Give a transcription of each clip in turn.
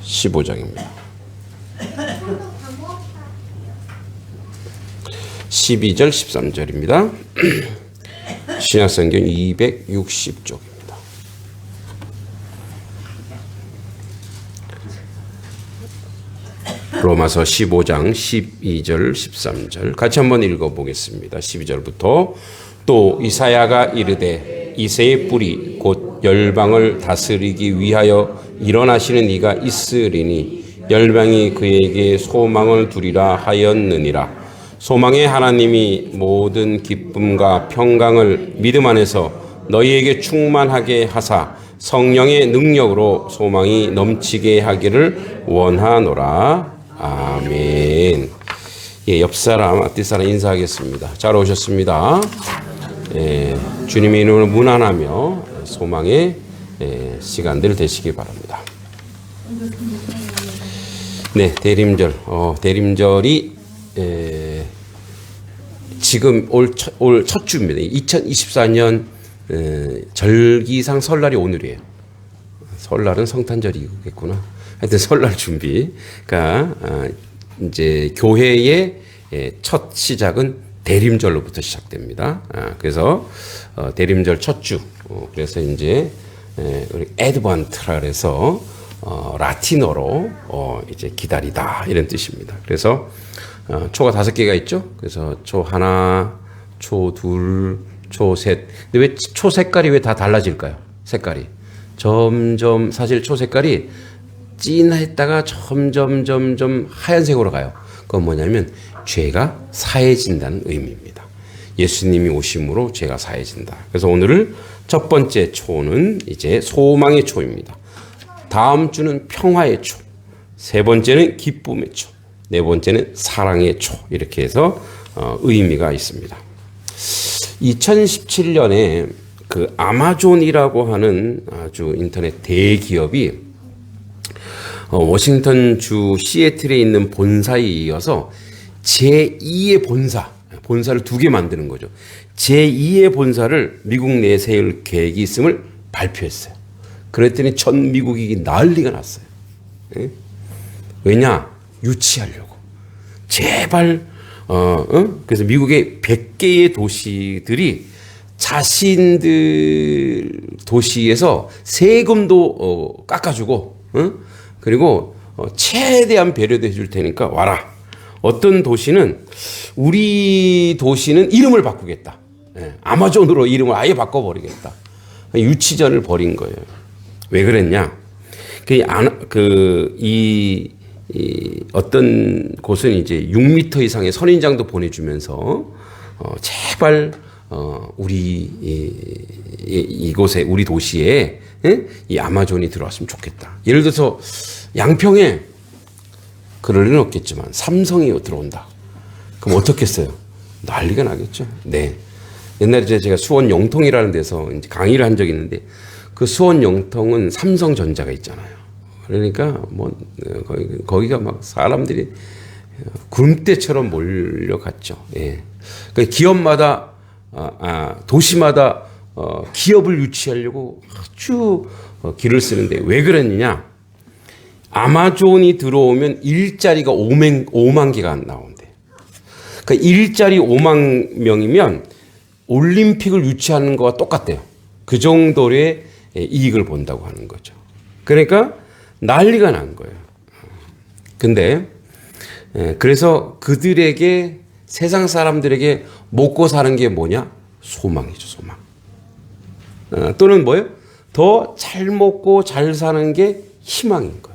15장입니다. 12절 13절입니다. 신약성경 260쪽입니다. 로마서 15장 12절 13절 같이 한번 읽어보겠습니다. 12절부터 또 이사야가 이르되 이새의 뿌리 곧 열방을 다스리기 위하여 일어나시는 이가 있으리니 열방이 그에게 소망을 두리라 하였느니라. 소망의 하나님이 모든 기쁨과 평강을 믿음 안에서 너희에게 충만하게 하사 성령의 능력으로 소망이 넘치게 하기를 원하노라. 아멘. 예, 옆사람, 앞뒷사람 인사하겠습니다. 잘 오셨습니다. 주님의 이름으로 문안하며 소망의 시간들 되시기 바랍니다. 네, 대림절. 대림절이 지금 올 첫 주입니다. 2024년 절기상 설날이 오늘이에요. 설날은 성탄절이겠구나. 하여튼 설날 준비가 이제 교회의 첫 시작은 대림절로부터 시작됩니다. 그래서 대림절 첫 주. 그래서 이제 우리 애드반트라 그래서 라틴어로 이제 기다리다 이런 뜻입니다. 그래서 초가 5개가 있죠. 그래서 초 하나, 초 둘, 초 셋. 근데 왜 초 색깔이 왜 다 달라질까요? 색깔이 점점 사실 초 색깔이 진했다가 점점 하얀색으로 가요. 그건 뭐냐면 죄가 사해진다는 의미입니다. 예수님이 오심으로 죄가 사해진다. 그래서 오늘 첫 번째 초는 이제 소망의 초입니다. 다음 주는 평화의 초, 세 번째는 기쁨의 초, 네 번째는 사랑의 초. 이렇게 해서 의미가 있습니다. 2017년에 그 아마존이라고 하는 아주 인터넷 대기업이 워싱턴 주 시애틀에 있는 본사에 이어서 제2의 본사를 2개 만드는 거죠. 제2의 본사를 미국 내에 세울 계획이 있음을 발표했어요. 그랬더니 전 미국이 난리가 났어요. 왜냐? 유치하려고. 제발, 그래서 미국의 100개의 도시들이 자신들 도시에서 세금도 깎아주고, 그리고 최대한 배려도 해줄 테니까 와라. 어떤 도시는 우리 도시는 이름을 바꾸겠다. 아마존으로 이름을 아예 바꿔버리겠다. 유치전을 벌인 거예요. 왜 그랬냐? 어떤 곳은 이제 6m 이상의 선인장도 보내주면서 제발 우리 이곳에 우리 도시에 이 아마존이 들어왔으면 좋겠다. 예를 들어서 양평에 그럴 리는 없겠지만 삼성이 들어온다. 그럼 어떻겠어요? 난리가 나겠죠. 네. 옛날에 제가 수원 영통이라는 데서 이제 강의를 한 적이 있는데 그 수원 영통은 삼성전자가 있잖아요. 그러니까 뭐 거기가 막 사람들이 구름대처럼 몰려갔죠. 예. 그러니까 기업마다 도시마다 기업을 유치하려고 아주 길을 쓰는데 왜 그랬느냐? 아마존이 들어오면 일자리가 5만 개가 나온대. 그러니까 일자리 5만 명이면 올림픽을 유치하는 거와 똑같대요. 그 정도의 이익을 본다고 하는 거죠. 그러니까 난리가 난 거예요. 근데 그래서 그들에게 세상 사람들에게 먹고 사는 게 뭐냐? 소망이죠, 소망. 또는 뭐예요? 더 잘 먹고 잘 사는 게 희망인 거예요.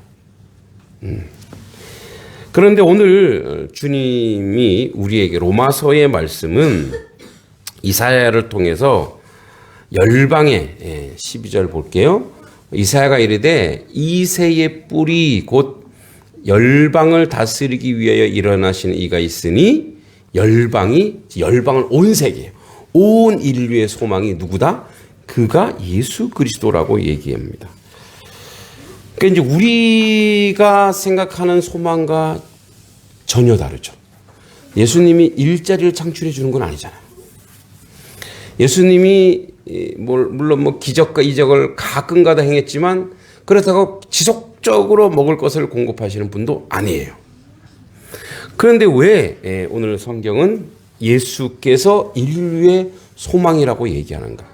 그런데 오늘 주님이 우리에게 로마서의 말씀은 이사야를 통해서 열방의 12절 볼게요. 이사야가 이르되 이새의 뿌리 곧 열방을 다스리기 위하여 일어나시는 이가 있으니 열방을 온 세계예요. 온 인류의 소망이 누구다? 그가 예수 그리스도라고 얘기합니다. 그러니까 이제 우리가 생각하는 소망과 전혀 다르죠. 예수님이 일자리를 창출해 주는 건 아니잖아요. 예수님이 물론 뭐 기적과 이적을 가끔가다 행했지만 그렇다고 지속 지속적으로 먹을 것을 공급하시는 분도 아니에요. 그런데 왜 오늘 성경은 예수께서 인류의 소망이라고 얘기하는가?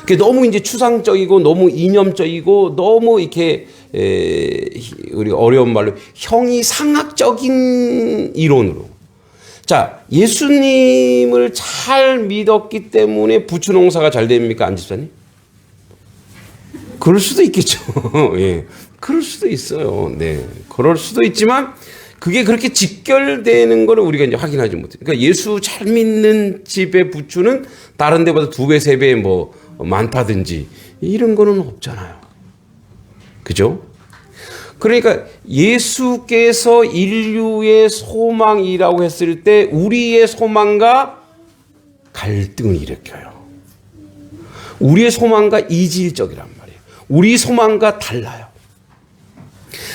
그게 너무 이제 추상적이고 너무 이념적이고 너무 이렇게 우리 어려운 말로 형이상학적인 이론으로. 자, 예수님을 잘 믿었기 때문에 부추 농사가 잘 됩니까, 안 집사님? 그럴 수도 있겠죠. 예, 그럴 수도 있어요. 네, 그럴 수도 있지만 그게 그렇게 직결되는 거를 우리가 이제 확인하지 못해요. 그러니까 예수 잘 믿는 집의 부추는 다른 데보다 2배, 3배 뭐 많다든지 이런 거는 없잖아요. 그죠? 그러니까 예수께서 인류의 소망이라고 했을 때 우리의 소망과 갈등을 일으켜요. 우리의 소망과 이질적이란 말이에요. 우리 소망과 달라요.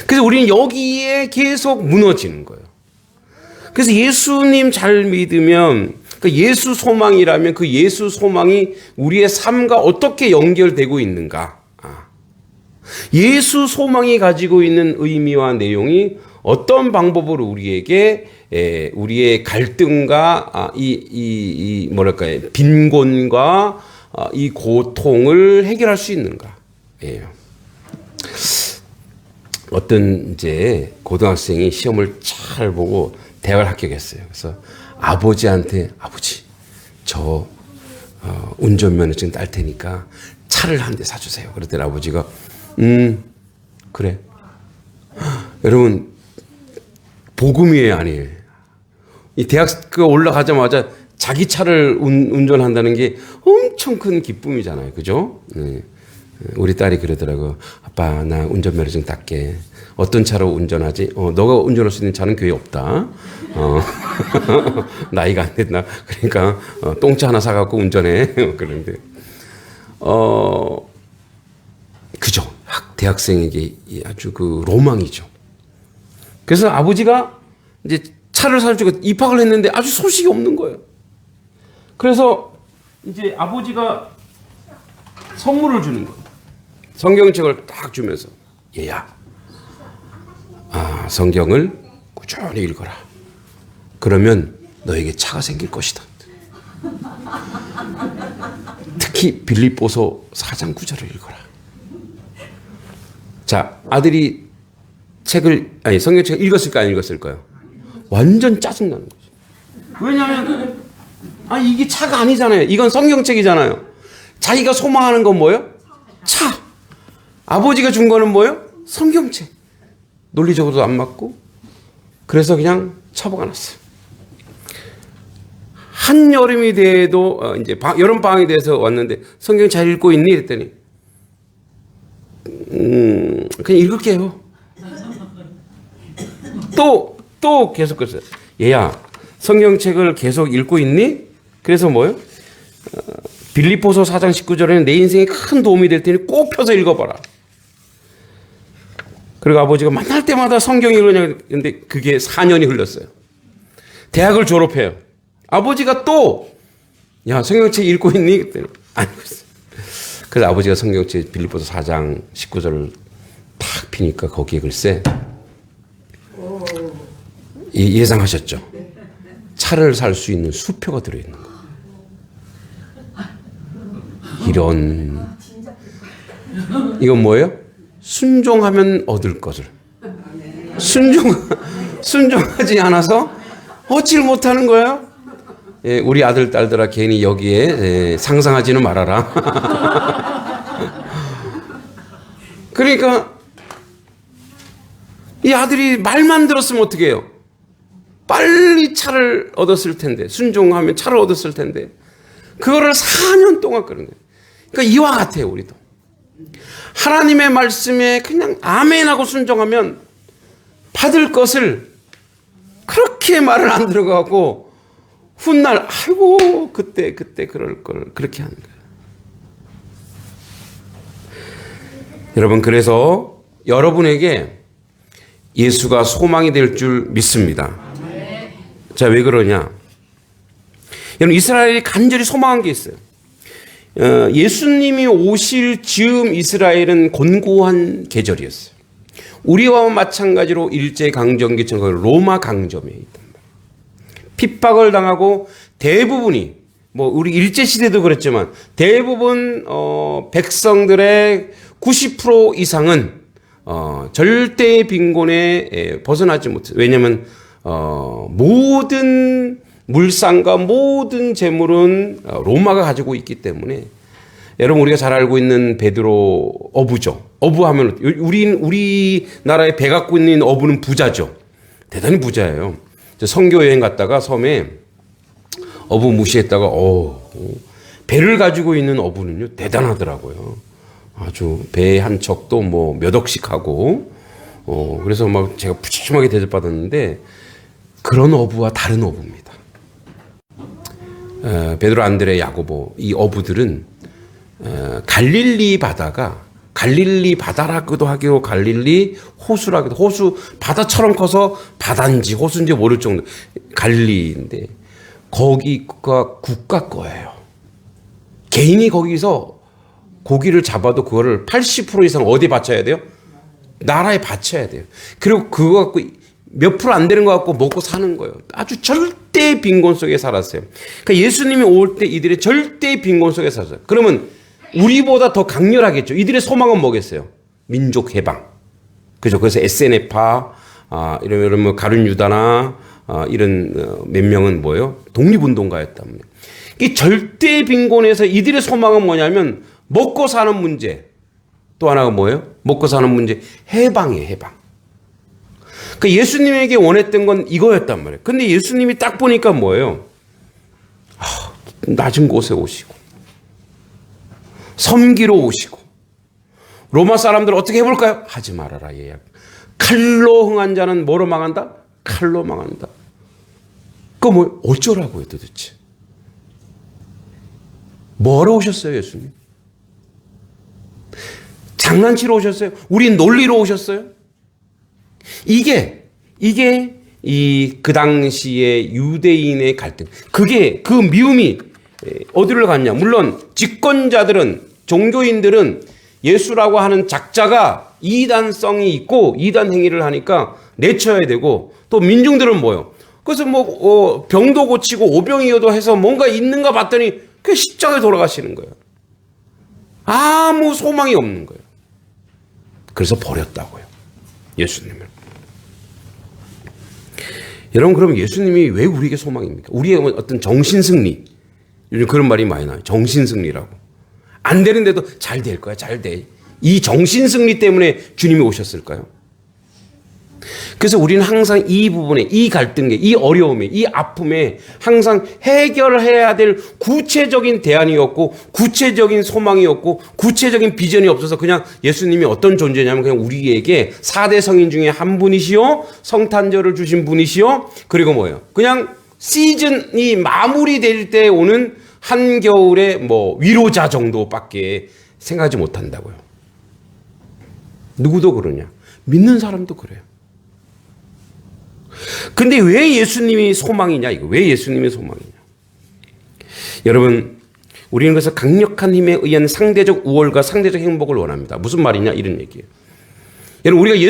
그래서 우리는 여기에 계속 무너지는 거예요. 그래서 예수님 잘 믿으면 그 예수 소망이라면 그 예수 소망이 우리의 삶과 어떻게 연결되고 있는가? 예수 소망이 가지고 있는 의미와 내용이 어떤 방법으로 우리에게 우리의 갈등과 뭐랄까요, 빈곤과 이 고통을 해결할 수 있는가? 예. 어떤 이제 고등학생이 시험을 잘 보고 대학을 합격했어요. 그래서 아버지한테 아버지 저 운전면허증 딸 테니까 차를 한 대 사주세요. 그랬더니 아버지가 그래. 여러분 복음이에요, 아니에요? 이 대학교 올라가자마자 자기 차를 운전한다는 게 엄청 큰 기쁨이잖아요, 그죠? 네. 우리 딸이 그러더라고. 아빠 나 운전면허증 땄게. 어떤 차로 운전하지? 너가 운전할 수 있는 차는 교회 없다. 나이가 안 됐나? 그러니까 똥차 하나 사갖고 운전해. 그런데 그죠? 대학생에게 아주 그 로망이죠. 그래서 아버지가 이제 차를 사주고 입학을 했는데 아주 소식이 없는 거예요. 그래서 이제 아버지가 선물을 주는 거예요. 성경책을 딱 주면서 얘야, 성경을 꾸준히 읽어라. 그러면 너에게 차가 생길 것이다. 특히 빌립보서 4장 9절을 읽어라. 자, 아들이 성경책을 읽었을까요, 안 읽었을까요? 완전 짜증나는 거죠. 왜냐하면 이게 차가 아니잖아요. 이건 성경책이잖아요. 자기가 소망하는 건 뭐예요? 차. 아버지가 준 거는 뭐예요? 성경책. 논리적으로도 안 맞고. 그래서 그냥 처박아 놨어요. 한여름이 돼도 이제 여름방학이 돼서 왔는데 성경 잘 읽고 있니? 그랬더니 그냥 읽을게요. 또 계속 그랬어요. 얘야, 성경책을 계속 읽고 있니? 그래서 뭐예요? 빌립보서 4장 19절에는 내 인생에 큰 도움이 될 테니 꼭 펴서 읽어봐라. 그리고 아버지가 만날 때마다 성경 읽으냐 근데 그게 4년이 흘렀어요. 대학을 졸업해요. 아버지가 또 야, 성경책 읽고 있니? 그랬더니 안 읽고 있어요. 그래서 아버지가 성경책 빌립보서 4장 19절을 탁 피니까 거기에 글쎄 예상하셨죠? 차를 살 수 있는 수표가 들어있는 거예요. 이런 이건 뭐예요? 순종하면 얻을 것을 순종하지 않아서 얻지를 못하는 거예요. 예, 우리 아들 딸들아 괜히 여기에 상상하지는 말아라. 그러니까 이 아들이 말만 들었으면 어떻게 해요? 빨리 차를 얻었을 텐데, 순종하면 차를 얻었을 텐데 그거를 4년 동안 끄는 거예요. 그러니까 이와 같아요. 우리도 하나님의 말씀에 그냥 아멘하고 순종하면 받을 것을 그렇게 말을 안 들어가고 훗날 아이고 그때 그럴 걸 그렇게 하는 거예요. 여러분, 그래서 여러분에게 예수가 소망이 될 줄 믿습니다. 자, 왜 그러냐? 여러분, 이스라엘이 간절히 소망한 게 있어요. 예수님이 오실 즈음 이스라엘은 곤고한 계절이었어요. 우리와 마찬가지로 일제강점기처럼 로마 강점에 있단 말이에요. 핍박을 당하고 대부분이 뭐 우리 일제시대도 그랬지만 대부분 백성들의 90% 이상은 절대 빈곤에 벗어나지 못해요. 왜냐하면 모든 물상과 모든 재물은 로마가 가지고 있기 때문에 여러분 우리가 잘 알고 있는 베드로 어부죠. 어부하면 우리나라에 배 갖고 있는 어부는 부자죠. 대단히 부자예요. 선교 여행 갔다가 섬에 어부 무시했다가 배를 가지고 있는 어부는요 대단하더라고요. 아주 배 한 척도 뭐 몇 억씩 하고 그래서 막 제가 푸짐하게 대접받았는데 그런 어부와 다른 어부입니다. 베드로, 안드레, 야고보 이 어부들은 갈릴리 바다가 갈릴리 바다라고도 하고 갈릴리 호수라고도 호수 바다처럼 커서 바다인지 호수인지 모를 정도 갈릴리인데 거기가 국가 거예요. 개인이 거기서 고기를 잡아도 그거를 80% 이상 어디에 바쳐야 돼요? 나라에 바쳐야 돼요. 그리고 그거 갖고 몇 프로 안 되는 거 갖고 먹고 사는 거예요. 아주 절대 빈곤 속에 살았어요. 그러니까 예수님이 올 때 이들이 절대 빈곤 속에 살았어요. 그러면 우리보다 더 강렬하겠죠. 이들의 소망은 뭐겠어요? 민족 해방. 그죠? 그래서 SNF파, 이런 뭐 가룟 유다나 이런 몇 명은 뭐예요? 독립운동가였단 말이에요. 이 절대 빈곤에서 이들의 소망은 뭐냐면 먹고 사는 문제. 또 하나가 뭐예요? 먹고 사는 문제. 해방이에요, 해방. 그러니까 예수님에게 원했던 건 이거였단 말이에요. 근데 예수님이 딱 보니까 뭐예요? 낮은 곳에 오시고, 섬기러 오시고, 로마 사람들 어떻게 해볼까요? 하지 말아라, 얘야. 칼로 흥한 자는 뭐로 망한다? 칼로 망한다. 그거 뭐, 어쩌라고요, 도대체? 뭐하러 오셨어요, 예수님? 장난치러 오셨어요? 우린 놀리러 오셨어요? 이게 그 당시의 유대인의 갈등. 그 미움이 어디를 갔냐? 물론 집권자들은, 종교인들은 예수라고 하는 작자가 이단성이 있고 이단 행위를 하니까 내쳐야 되고, 또 민중들은 뭐요? 그래서 뭐 병도 고치고 오병이어도 해서 뭔가 있는가 봤더니 그 십자가에 돌아가시는 거예요. 아무 소망이 없는 거예요. 그래서 버렸다고요, 예수님을. 여러분, 그럼 예수님이 왜 우리에게 소망입니까? 우리의 어떤 정신승리, 요즘 그런 말이 많이 나와요. 정신승리라고. 안 되는데도 잘 될 거야, 잘 돼. 이 정신승리 때문에 주님이 오셨을까요? 그래서 우리는 항상 이 부분에, 이 갈등에, 이 어려움에, 이 아픔에 항상 해결해야 될 구체적인 대안이었고, 구체적인 소망이었고, 구체적인 비전이 없어서 그냥 예수님이 어떤 존재냐면 그냥 우리에게 4대 성인 중에 한 분이시요, 성탄절을 주신 분이시요, 그리고 뭐예요? 그냥 시즌이 마무리될 때 오는 한겨울의 뭐 위로자 정도밖에 생각하지 못한다고요. 누구도 그러냐? 믿는 사람도 그래요. 근데 왜 예수님이 소망이냐? 이거 왜 예수님이 소망이냐? 여러분, 우리는 그래서 강력한 힘에 의한 상대적 우월과 상대적 행복을 원합니다. 무슨 말이냐? 이런 얘기예요. 여러분, 우리가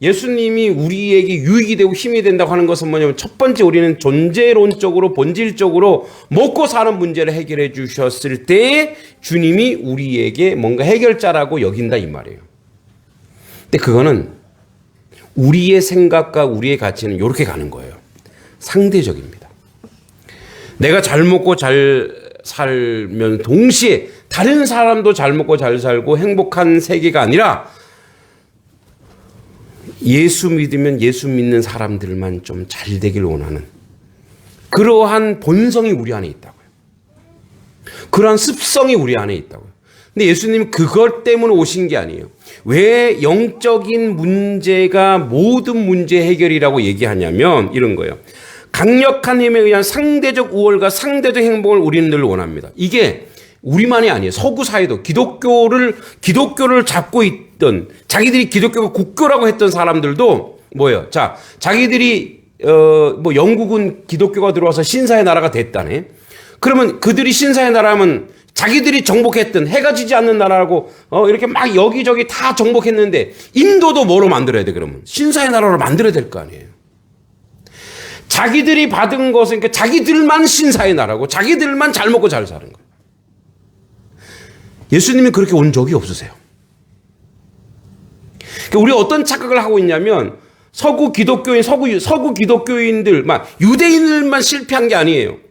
예수님이 우리에게 유익이 되고 힘이 된다고 하는 것은 뭐냐면, 첫 번째 우리는 존재론적으로 본질적으로 먹고 사는 문제를 해결해 주셨을 때 주님이 우리에게 뭔가 해결자라고 여긴다 이 말이에요. 근데 그거는 우리의 생각과 우리의 가치는 이렇게 가는 거예요. 상대적입니다. 내가 잘 먹고 잘 살면 동시에 다른 사람도 잘 먹고 잘 살고 행복한 세계가 아니라 예수 믿으면 예수 믿는 사람들만 좀 잘 되길 원하는 그러한 본성이 우리 안에 있다고요. 그러한 습성이 우리 안에 있다고요. 근데 예수님은 그것 때문에 오신 게 아니에요. 왜 영적인 문제가 모든 문제 해결이라고 얘기하냐면 이런 거예요. 강력한 힘에 의한 상대적 우월과 상대적 행복을 우리는 늘 원합니다. 이게 우리만이 아니에요. 서구 사회도 기독교를 잡고 있던, 자기들이 기독교가 국교라고 했던 사람들도 뭐예요? 자, 자기들이 뭐 영국은 기독교가 들어와서 신사의 나라가 됐다네. 그러면 그들이 신사의 나라면 자기들이 정복했던 해가 지지 않는 나라라고 이렇게 막 여기저기 다 정복했는데 인도도 뭐로 만들어야 돼 그러면? 신사의 나라로 만들어야 될 거 아니에요. 자기들이 받은 것은 그러니까 자기들만 신사의 나라고 자기들만 잘 먹고 잘 사는 거예요. 예수님이 그렇게 온 적이 없으세요. 그러니까 우리 어떤 착각을 하고 있냐면 서구 기독교인들, 막 유대인들만 실패한 게 아니에요.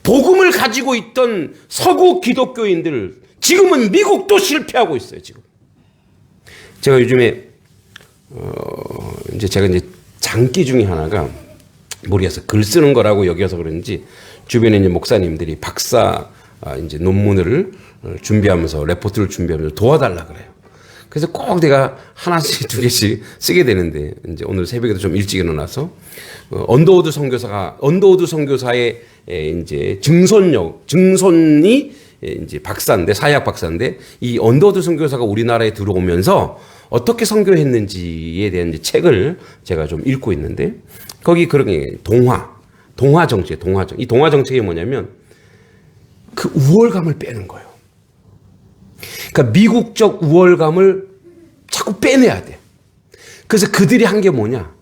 복음을 가지고 있던 서구 기독교인들, 지금은 미국도 실패하고 있어요, 지금. 제가 요즘에, 제가 장기 중에 하나가 머리에서 글 쓰는 거라고 여겨서 그런지 주변에 이제 목사님들이 박사 논문을 준비하면서 레포트를 준비하면서 도와달라 그래요. 그래서 꼭 내가 하나씩 두 개씩 쓰게 되는데 이제 오늘 새벽에도 좀 일찍 일어나서 언더우드 선교사의 이제 증손이 이제 박사인데 사회학 박사인데 이 언더우드 선교사가 우리나라에 들어오면서 어떻게 선교했는지에 대한 이제 책을 제가 좀 읽고 있는데 거기 그런 게 동화 정책. 이 동화 정책이 뭐냐면 그 우월감을 빼는 거예요. 그러니까 미국적 우월감을 자꾸 빼내야 돼. 그래서 그들이 한 게 뭐냐?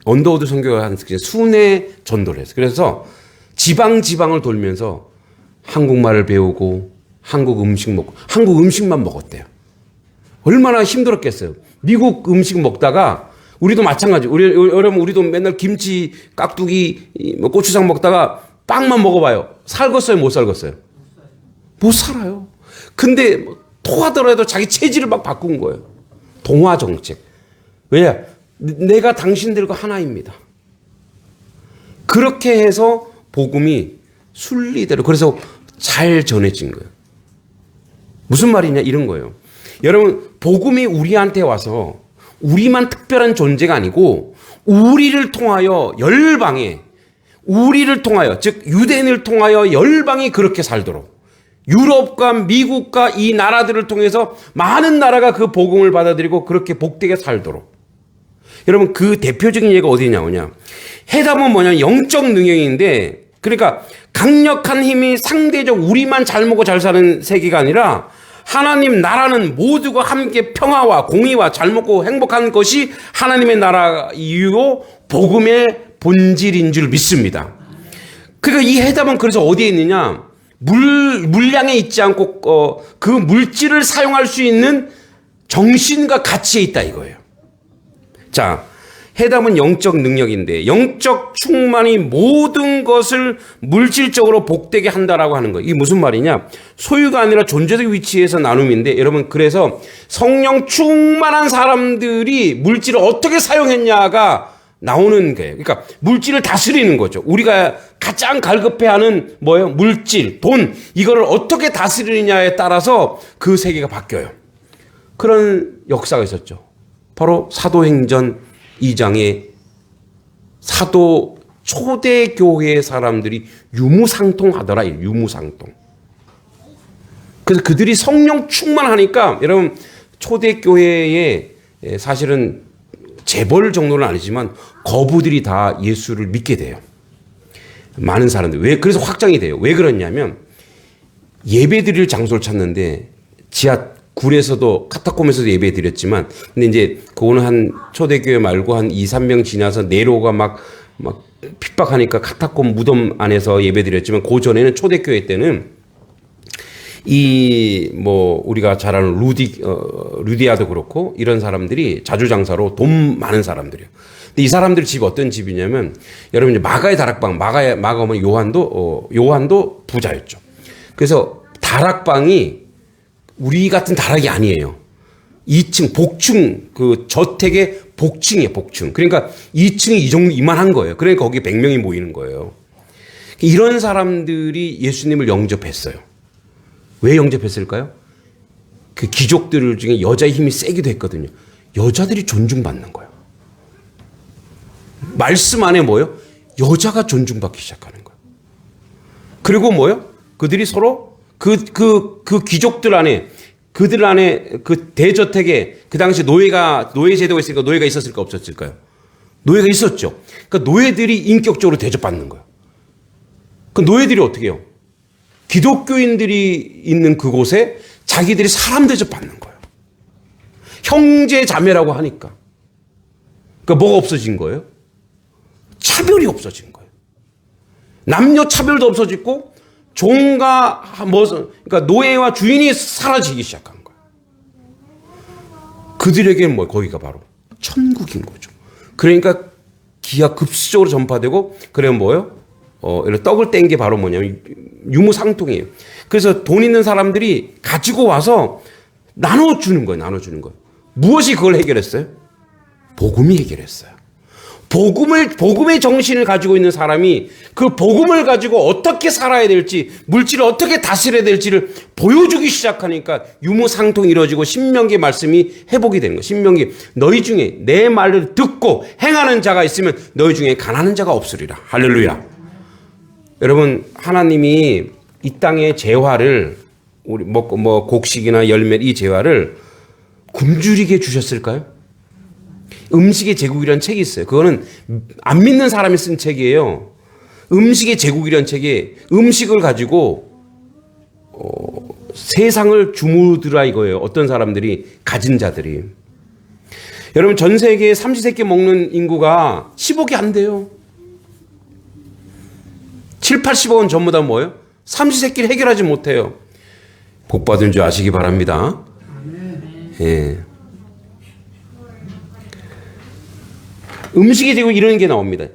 언더우드 선교가 한 순회 전도를 했어요. 그래서 지방을 돌면서 한국말을 배우고 한국 음식 먹고 한국 음식만 먹었대요. 얼마나 힘들었겠어요. 미국 음식 먹다가 우리도 마찬가지. 여러분 우리도 맨날 김치, 깍두기, 고추장 먹다가 빵만 먹어봐요. 살겠어요? 못 살겠어요? 못 살아요. 근데 토하더라도 자기 체질을 막 바꾼 거예요. 동화 정책. 왜냐? 내가 당신들과 하나입니다. 그렇게 해서 복음이 순리대로 그래서 잘 전해진 거예요. 무슨 말이냐 이런 거예요. 여러분 복음이 우리한테 와서 우리만 특별한 존재가 아니고 우리를 통하여 열방에 우리를 통하여 즉 유대인을 통하여 열방이 그렇게 살도록 유럽과 미국과 이 나라들을 통해서 많은 나라가 그 복음을 받아들이고 그렇게 복되게 살도록 여러분 그 대표적인 예가 어디에 나오냐 해답은 뭐냐면 영적 능력인데 그러니까 강력한 힘이 상대적 우리만 잘 먹고 잘 사는 세계가 아니라 하나님 나라는 모두가 함께 평화와 공의와 잘 먹고 행복한 것이 하나님의 나라 이유로 복음의 본질인 줄 믿습니다. 그러니까 이 해답은 그래서 어디에 있느냐? 물량에 있지 않고 그 물질을 사용할 수 있는 정신과 가치에 있다 이거예요. 자, 해답은 영적 능력인데 영적 충만이 모든 것을 물질적으로 복되게 한다라고 하는 거예요. 이게 무슨 말이냐? 소유가 아니라 존재적 위치에서 나눔인데 여러분 그래서 성령 충만한 사람들이 물질을 어떻게 사용했냐가 나오는 거예요. 그러니까 물질을 다스리는 거죠. 우리가 가장 갈급해하는 뭐예요? 물질, 돈 이거를 어떻게 다스리느냐에 따라서 그 세계가 바뀌어요. 그런 역사가 있었죠. 바로 사도행전 2장에 사도 초대교회 사람들이 유무상통하더라. 유무상통. 그래서 그들이 성령 충만하니까 여러분 초대교회에 사실은 재벌 정도는 아니지만 거부들이 다 예수를 믿게 돼요. 많은 사람들. 왜? 그래서 확장이 돼요. 왜 그러냐면 예배 드릴 장소를 찾는데 굴에서도 카타콤에서도 예배 드렸지만 근데 이제 그거는 한 초대교회 말고 한 2, 3명 지나서 네로가 막 핍박하니까 카타콤 무덤 안에서 예배 드렸지만 그 전에는 초대교회 때는 우리가 잘 아는 루디아도 그렇고 이런 사람들이 자주장사로 돈 많은 사람들이에요. 근데 이 사람들 집 어떤 집이냐면 여러분 이제 마가의 다락방 마가면 요한도 부자였죠. 그래서 다락방이 우리 같은 다락이 아니에요. 2층 복층 그 저택의 복층이에요. 복층. 그러니까 2층이 이만한 거예요. 그러니까 거기 100명이 모이는 거예요. 이런 사람들이 예수님을 영접했어요. 왜 영접했을까요? 그 귀족들 중에 여자의 힘이 세기도 했거든요. 여자들이 존중받는 거예요. 말씀 안에 뭐예요? 여자가 존중받기 시작하는 거예요. 그리고 뭐예요? 그들이 서로 그 귀족들 안에 그들 안에 그 대저택에 그 당시 노예 제도가 있으니까 노예가 있었을까 없었을까요? 노예가 있었죠. 그러니까 노예들이 인격적으로 대접받는 거예요. 그 노예들이 어떻게 해요? 기독교인들이 있는 그곳에 자기들이 사람 대접받는 거예요. 형제 자매라고 하니까. 그러니까 뭐가 없어진 거예요? 차별이 없어진 거예요. 남녀 차별도 없어지고 종과 그러니까 노예와 주인이 사라지기 시작한 거예요. 그들에게는 뭐 거기가 바로 천국인 거죠. 그러니까 기하급수적으로 전파되고 그러면 뭐예요? 이런 떡을 뗀 게 바로 뭐냐면 유무상통이에요. 그래서 돈 있는 사람들이 가지고 와서 나눠주는 거예요. 나눠주는 거예요. 무엇이 그걸 해결했어요? 복음이 해결했어요. 복음의 정신을 가지고 있는 사람이 그 복음을 가지고 어떻게 살아야 될지, 물질을 어떻게 다스려야 될지를 보여주기 시작하니까 유무상통이 이루어지고 신명기 말씀이 회복이 되는 거예요. 신명기 너희 중에 내 말을 듣고 행하는 자가 있으면 너희 중에 가난한 자가 없으리라. 할렐루야. 여러분, 하나님이 이 땅의 재화를 우리 곡식이나 열매 이 재화를 굶주리게 주셨을까요? 음식의 제국이라는 책이 있어요. 그거는 안 믿는 사람이 쓴 책이에요. 음식의 제국이라는 책에 음식을 가지고 세상을 주무드라 이거예요. 어떤 사람들이, 가진 자들이. 여러분, 전 세계에 삼시세끼 먹는 인구가 10억이 안 돼요. 7, 80억은 전부 다 뭐예요? 삼시세끼를 해결하지 못해요. 복 받은 줄 아시기 바랍니다. 예. 음식이 되고 이런 게 나옵니다.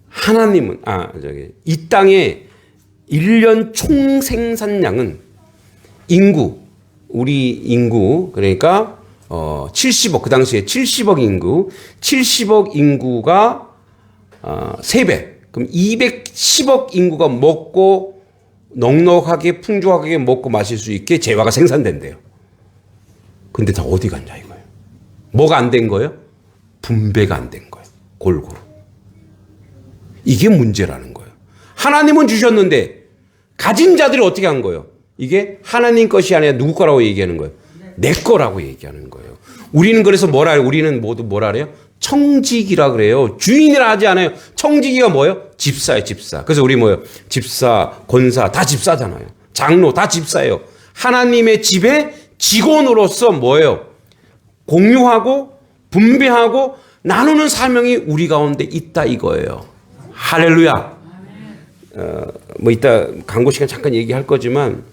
하나님은 이 땅의 1년 총 생산량은 우리 인구 그러니까 70억, 그 당시에 70억 인구, 70억 인구가 3배. 그럼 210억 인구가 먹고 넉넉하게 풍족하게 먹고 마실 수 있게 재화가 생산된대요. 근데 다 어디 갔냐 이거예요. 뭐가 안 된 거예요? 분배가 안 된 거예요. 골고루. 이게 문제라는 거예요. 하나님은 주셨는데 가진 자들이 어떻게 한 거예요? 이게 하나님 것이 아니라 누구 거라고 얘기하는 거예요? 내 거라고 얘기하는 거예요. 우리는 그래서 우리는 모두 뭐라 그래요? 청지기라 그래요. 주인이라 하지 않아요. 청지기가 뭐예요? 집사예요, 집사. 그래서 우리 뭐예요? 집사, 권사 다 집사잖아요. 장로 다 집사예요. 하나님의 집의 직원으로서 뭐예요? 공유하고 분배하고 나누는 사명이 우리 가운데 있다 이거예요. 할렐루야. 이따 광고 시간 잠깐 얘기할 거지만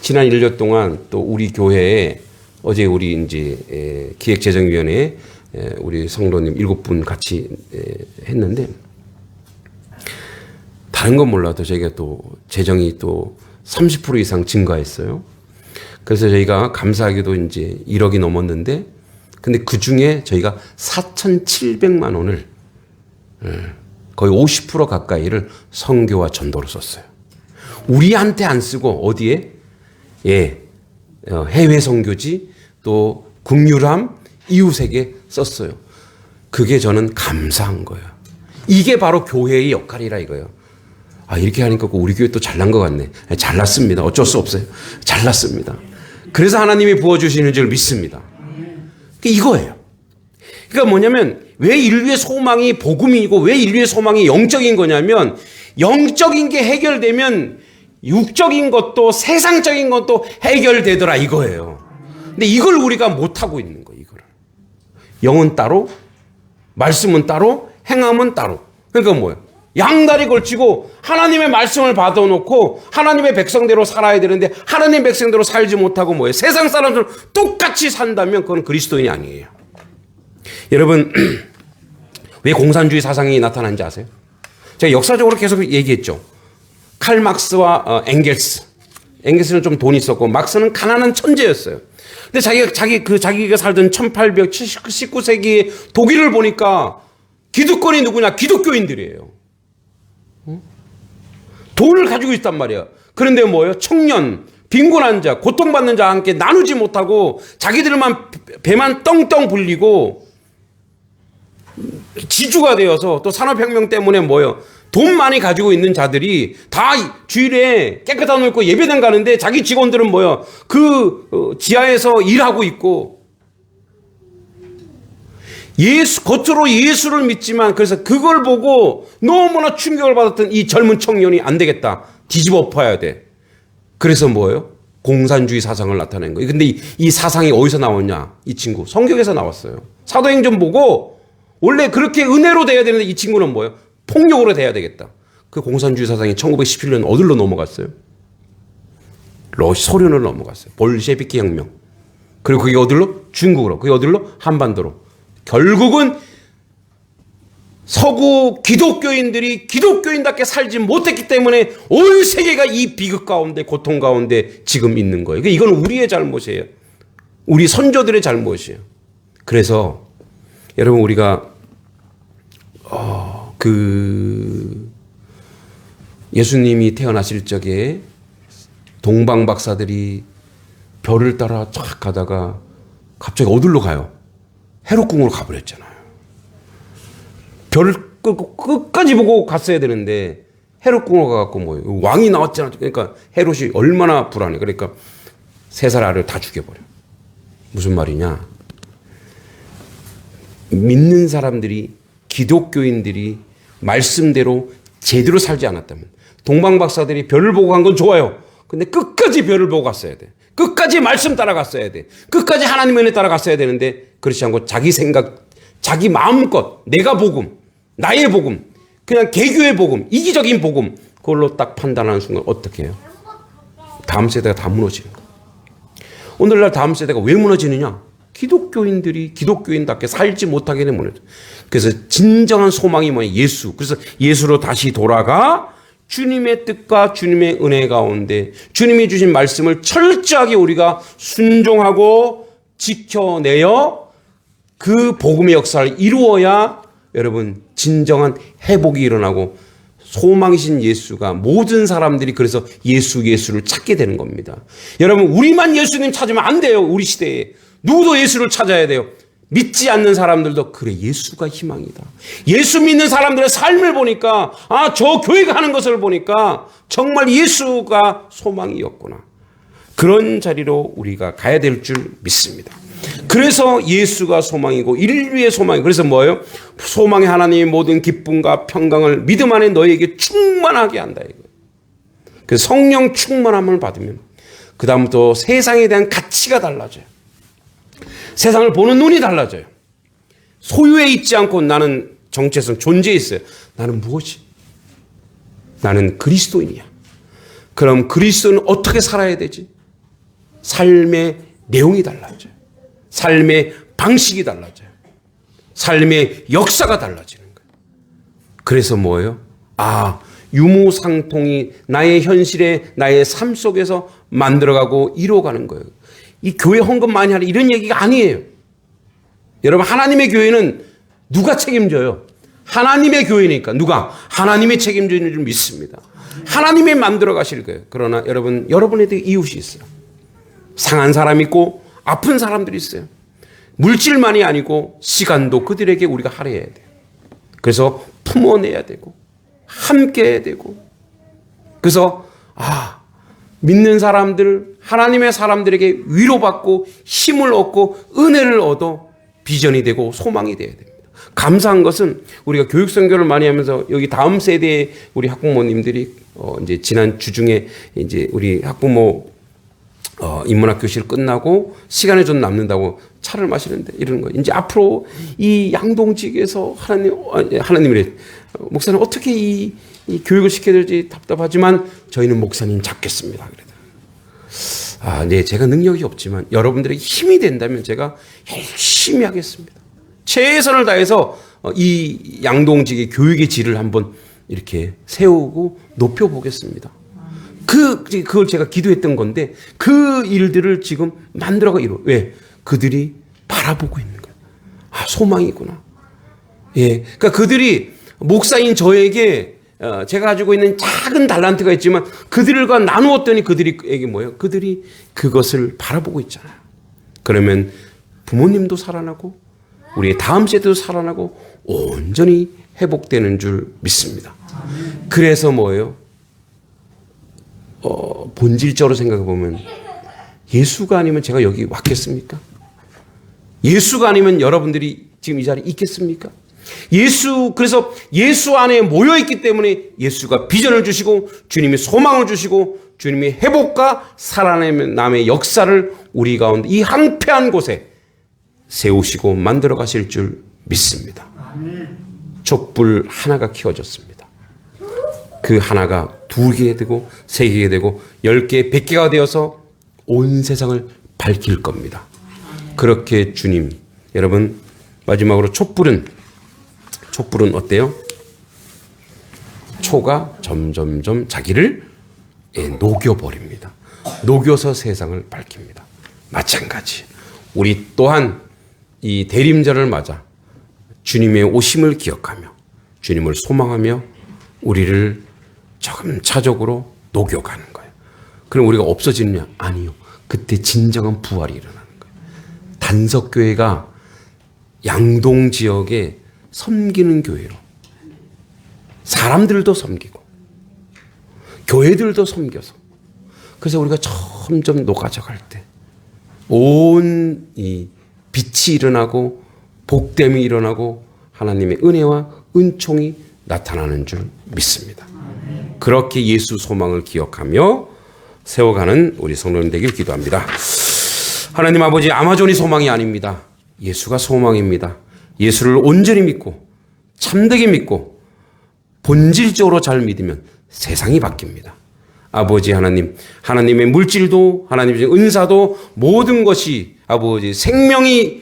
지난 1년 동안 또 우리 교회에 어제 우리 이제 기획재정위원회에 우리 성도님 7분 같이 했는데 다른 건 몰라도 저희가 또 재정이 또 30% 이상 증가했어요. 그래서 저희가 감사하게도 이제 1억이 넘었는데 근데 그 중에 저희가 4,700만 원을 거의 50% 가까이를 선교와 전도로 썼어요. 우리한테 안 쓰고 어디에? 해외 선교지 또 국률함 이웃에게 썼어요. 그게 저는 감사한 거예요. 이게 바로 교회의 역할이라 이거예요. 이렇게 하니까 우리 교회 또 잘난 것 같네. 잘났습니다. 어쩔 수 없어요. 잘났습니다. 그래서 하나님이 부어주시는 줄 믿습니다. 이거예요. 그러니까 뭐냐면 왜 인류의 소망이 복음이고 왜 인류의 소망이 영적인 거냐면 영적인 게 해결되면 육적인 것도 세상적인 것도 해결되더라 이거예요. 근데 이걸 우리가 못하고 있는 거예요. 이거를. 영은 따로 말씀은 따로 행함은 따로. 그러니까 뭐예요? 양다리 걸치고 하나님의 말씀을 받아놓고 하나님의 백성대로 살아야 되는데 하나님의 백성대로 살지 못하고 뭐예요? 세상 사람들 똑같이 산다면 그건 그리스도인이 아니에요. 여러분 왜 공산주의 사상이 나타난지 아세요? 제가 역사적으로 계속 얘기했죠. 칼 막스와 엥겔스는 좀 돈이 있었고 막스는 가난한 천재였어요. 근데 자기가 살던 1819세기의 독일을 보니까 기득권이 누구냐? 기독교인들이에요. 돈을 가지고 있단 말이야. 그런데 뭐예요? 청년, 빈곤한 자, 고통받는 자와 함께 나누지 못하고 자기들만 배만 떵떵 불리고 지주가 되어서 또 산업혁명 때문에 뭐예요? 돈 많이 가지고 있는 자들이 다 주일에 깨끗한 옷 입고 예배당 가는데 자기 직원들은 뭐예요? 그 지하에서 일하고 있고 겉으로 예수를 믿지만 그래서 그걸 보고 너무나 충격을 받았던 이 젊은 청년이 안 되겠다. 뒤집어 엎어야 돼. 그래서 뭐예요? 공산주의 사상을 나타낸 거예요. 근데 이 사상이 어디서 나왔냐? 이 친구. 성경에서 나왔어요. 사도행전 보고 원래 그렇게 은혜로 돼야 되는데 이 친구는 뭐예요? 폭력으로 돼야 되겠다. 그 공산주의 사상이 1917년 어디로 넘어갔어요? 소련으로 넘어갔어요. 볼셰비키 혁명. 그리고 그게 어디로? 중국으로. 그게 어디로? 한반도로. 결국은 서구 기독교인들이 기독교인답게 살지 못했기 때문에 온 세계가 이 비극 가운데 고통 가운데 지금 있는 거예요. 이건 우리의 잘못이에요. 우리 선조들의 잘못이에요. 그래서 여러분 우리가 예수님이 태어나실 적에 동방 박사들이 별을 따라 쫙 가다가 갑자기 어디로 가요? 헤롯궁으로 가버렸잖아요. 별을 끝까지 보고 갔어야 되는데 헤롯궁으로 가갖고 뭐 왕이 나왔잖아. 그러니까 헤롯이 얼마나 불안해. 그러니까 3살 아를 다 죽여버려. 무슨 말이냐? 믿는 사람들이 기독교인들이 말씀대로 제대로 살지 않았다면 동방 박사들이 별을 보고 간 건 좋아요. 근데 끝까지 별을 보고 갔어야 돼. 끝까지 말씀 따라갔어야 돼. 끝까지 하나님의 은혜 따라갔어야 되는데 그렇지 않고 자기 생각, 자기 마음껏 내가 복음, 나의 복음, 그냥 개교의 복음, 이기적인 복음 그걸로 딱 판단하는 순간 어떻게 해요? 다음 세대가 다 무너지는 거예요. 오늘날 다음 세대가 왜 무너지느냐? 기독교인들이 기독교인답게 살지 못하게 되는 무너져. 그래서 진정한 소망이 뭐냐? 예수. 그래서 예수로 다시 돌아가 주님의 뜻과 주님의 은혜 가운데 주님이 주신 말씀을 철저하게 우리가 순종하고 지켜내어 그 복음의 역사를 이루어야 여러분 진정한 회복이 일어나고 소망이신 예수가 모든 사람들이 그래서 예수를 찾게 되는 겁니다. 여러분 우리만 예수님 찾으면 안 돼요. 우리 시대에. 누구도 예수를 찾아야 돼요. 믿지 않는 사람들도 그래 예수가 희망이다. 예수 믿는 사람들의 삶을 보니까 저 교회가 하는 것을 보니까 정말 예수가 소망이었구나. 그런 자리로 우리가 가야 될 줄 믿습니다. 그래서 예수가 소망이고 인류의 소망이 그래서 뭐예요? 소망의 하나님의 모든 기쁨과 평강을 믿음 안에 너에게 충만하게 한다. 그래서 성령 충만함을 받으면 그 다음부터 세상에 대한 가치가 달라져요. 세상을 보는 눈이 달라져요. 소유에 있지 않고 나는 정체성, 존재에 있어요. 나는 무엇이? 나는 그리스도인이야. 그럼 그리스도는 어떻게 살아야 되지? 삶의 내용이 달라져요. 삶의 방식이 달라져요. 삶의 역사가 달라지는 거예요. 그래서 뭐예요? 유무상통이 나의 현실에 나의 삶 속에서 만들어가고 이루어가는 거예요. 이 교회 헌금 많이 하라 이런 얘기가 아니에요. 여러분 하나님의 교회는 누가 책임져요? 하나님의 교회니까 누가? 하나님의 책임지는 줄 믿습니다. 하나님이 만들어 가실 거예요. 그러나 여러분에게 이웃이 있어요. 상한 사람이 있고 아픈 사람들이 있어요. 물질만이 아니고 시간도 그들에게 우리가 할애해야 돼요. 그래서 품어내야 되고 함께 해야 되고 그래서 믿는 사람들 하나님의 사람들에게 위로받고 힘을 얻고 은혜를 얻어 비전이 되고 소망이 되어야 됩니다. 감사한 것은 우리가 교육 선교를 많이 하면서 여기 다음 세대의 우리 학부모님들이 이제 지난 주중에 이제 우리 학부모 인문학 교실 끝나고 시간이 좀 남는다고 차를 마시는데 이러는 거예요. 이제 앞으로 이 양동직에서 하나님이래 목사님 어떻게 이 교육을 시켜야 될지 답답하지만 저희는 목사님 잡겠습니다. 그래도 네, 제가 능력이 없지만 여러분들에게 힘이 된다면 제가 열심히 하겠습니다. 최선을 다해서 이 양동직의 교육의 질을 한번 이렇게 세우고 높여보겠습니다. 그걸 제가 기도했던 건데 그 일들을 지금 만들어가 이루어. 왜? 그들이 바라보고 있는 거예요. 소망이구나. 예. 그러니까 그들이 목사인 저에게 제가 가지고 있는 작은 달란트가 있지만 그들과 나누었더니 그들에게 뭐예요? 그들이 그것을 바라보고 있잖아요. 그러면 부모님도 살아나고 우리의 다음 세대도 살아나고 온전히 회복되는 줄 믿습니다. 그래서 뭐예요? 본질적으로 생각해 보면 예수가 아니면 제가 여기 왔겠습니까? 예수가 아니면 여러분들이 지금 이 자리에 있겠습니까? 그래서 예수 안에 모여있기 때문에 예수가 비전을 주시고 주님이 소망을 주시고 주님이 회복과 살아남의 역사를 우리 가운데 이 황폐한 곳에 세우시고 만들어 가실 줄 믿습니다. 촛불 하나가 켜졌습니다. 그 하나가 2개 되고 3개 되고 10개, 100개가 되어서 온 세상을 밝힐 겁니다. 그렇게 주님, 여러분 마지막으로 촛불은 어때요? 초가 점점점 자기를 녹여버립니다. 녹여서 세상을 밝힙니다. 마찬가지. 우리 또한 이 대림절을 맞아 주님의 오심을 기억하며 주님을 소망하며 우리를 점차적으로 녹여가는 거예요. 그럼 우리가 없어지느냐? 아니요. 그때 진정한 부활이 일어나는 거예요. 단석교회가 양동 지역에 섬기는 교회로 사람들도 섬기고 교회들도 섬겨서 그래서 우리가 점점 녹아져갈 때 온 이 빛이 일어나고 복됨이 일어나고 하나님의 은혜와 은총이 나타나는 줄 믿습니다. 그렇게 예수 소망을 기억하며 세워가는 우리 성도님 되길 기도합니다. 하나님 아버지, 아마존이 소망이 아닙니다. 예수가 소망입니다. 예수를 온전히 믿고 참되게 믿고 본질적으로 잘 믿으면 세상이 바뀝니다. 아버지 하나님, 하나님의 물질도 하나님의 은사도 모든 것이 아버지 생명이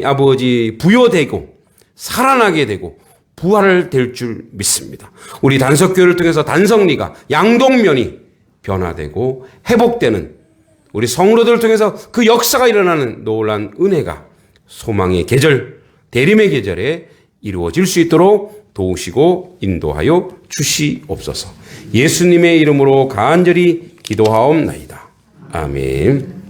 아버지 부여되고 살아나게 되고 부활을 될 줄 믿습니다. 우리 단석교회를 통해서 단성리가 양동면이 변화되고 회복되는 우리 성도들을 통해서 그 역사가 일어나는 놀라운 은혜가 소망의 계절, 대림의 계절에 이루어질 수 있도록 도우시고 인도하여 주시옵소서. 예수님의 이름으로 간절히 기도하옵나이다. 아멘.